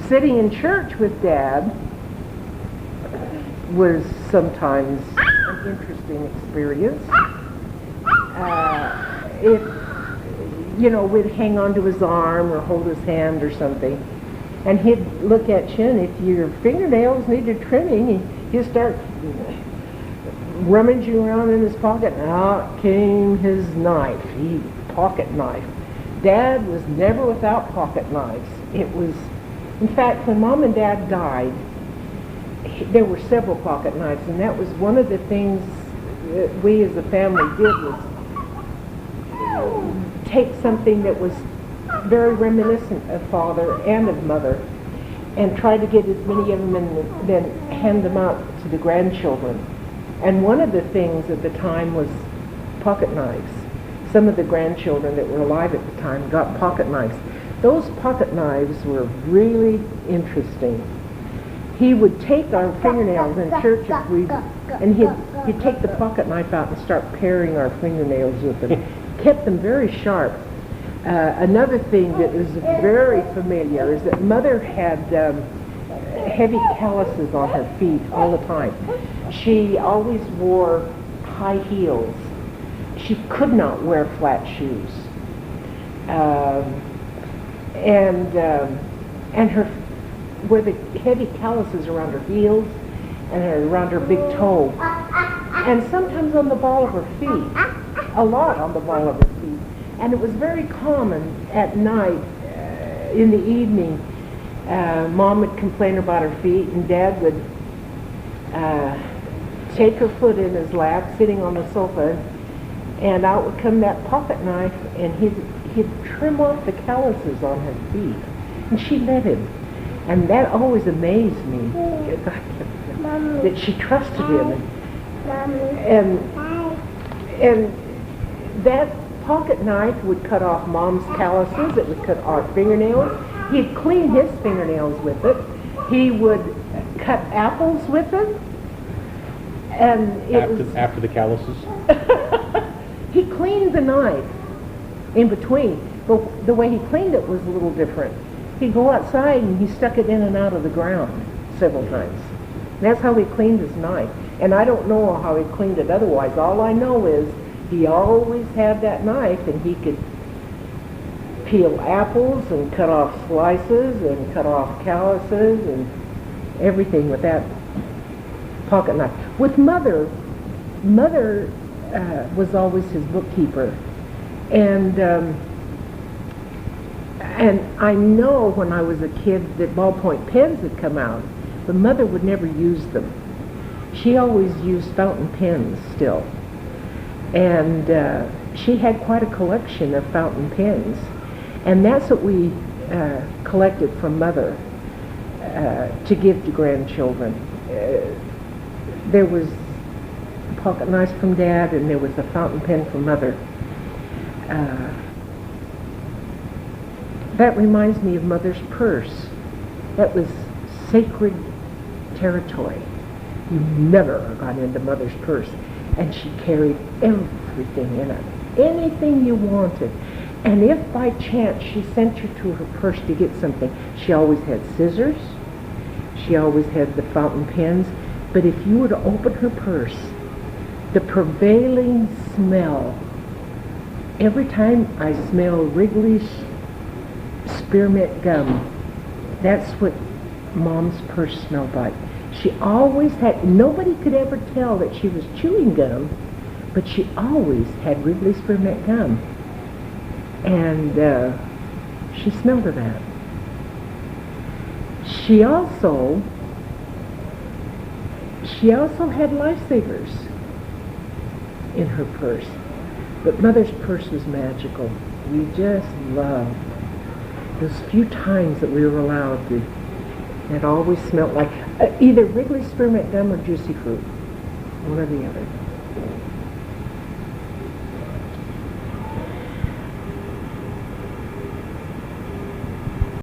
Sitting in church with Dad was sometimes an interesting experience. If, you know, we'd hang onto his arm or hold his hand or something, and he'd look at you, and if your fingernails needed trimming, he'd start rummaging around in his pocket, and out came his knife, pocket knife. Dad was never without pocket knives. It was, in fact, when Mom and Dad died, there were several pocket knives, and that was one of the things that we as a family did, was take something that was very reminiscent of Father and of Mother and try to get as many of them and then hand them out to the grandchildren. And one of the things at the time was pocket knives. Some of the grandchildren that were alive at the time got pocket knives. Those pocket knives were really interesting. He would take our fingernails in church and he'd take the pocket knife out and start paring our fingernails with them. Kept them very sharp. Another thing that is very familiar is that Mother had heavy calluses on her feet all the time. She always wore high heels. She could not wear flat shoes. And her, where the heavy calluses around her heels and around her big toe, and sometimes on the ball of her feet, a lot on the ball of her feet. And it was very common at night, in the evening, Mom would complain about her feet, and Dad would take her foot in his lap, sitting on the sofa, and out would come that pocket knife, and he'd trim off the calluses on her feet. And she let him. And that always amazed me, that she trusted him. And that pocket knife would cut off Mom's calluses. It would cut our fingernails. He'd clean his fingernails with it. He would cut apples with it. And after the calluses? He cleaned the knife in between, but the way he cleaned it was a little different. He'd go outside and he stuck it in and out of the ground several times. And that's how he cleaned his knife. And I don't know how he cleaned it otherwise. All I know is he always had that knife, and he could peel apples and cut off slices and cut off calluses and everything with that pocket knife. With Mother was always his bookkeeper, and I know when I was a kid that ballpoint pens had come out, but Mother would never use them. She always used fountain pens still, and she had quite a collection of fountain pens, and that's what we collected from Mother to give to grandchildren. There was pocket knives from Dad, and there was a fountain pen from Mother. That reminds me of Mother's purse. That was sacred territory. You never got into Mother's purse. And she carried everything in it, anything you wanted. And if by chance she sent you to her purse to get something, she always had scissors, she always had the fountain pens. But if you were to open her purse, the prevailing smell, every time I smell Wrigley's spearmint gum, that's what Mom's purse smelled like. She always had, nobody could ever tell that she was chewing gum, but she always had Wrigley's spearmint gum. And she smelled of that. She also had lifesavers in her purse. But Mother's purse was magical. We just loved those few times that we were allowed to. It always smelled like either Wrigley's spearmint gum or juicy fruit, one or the other.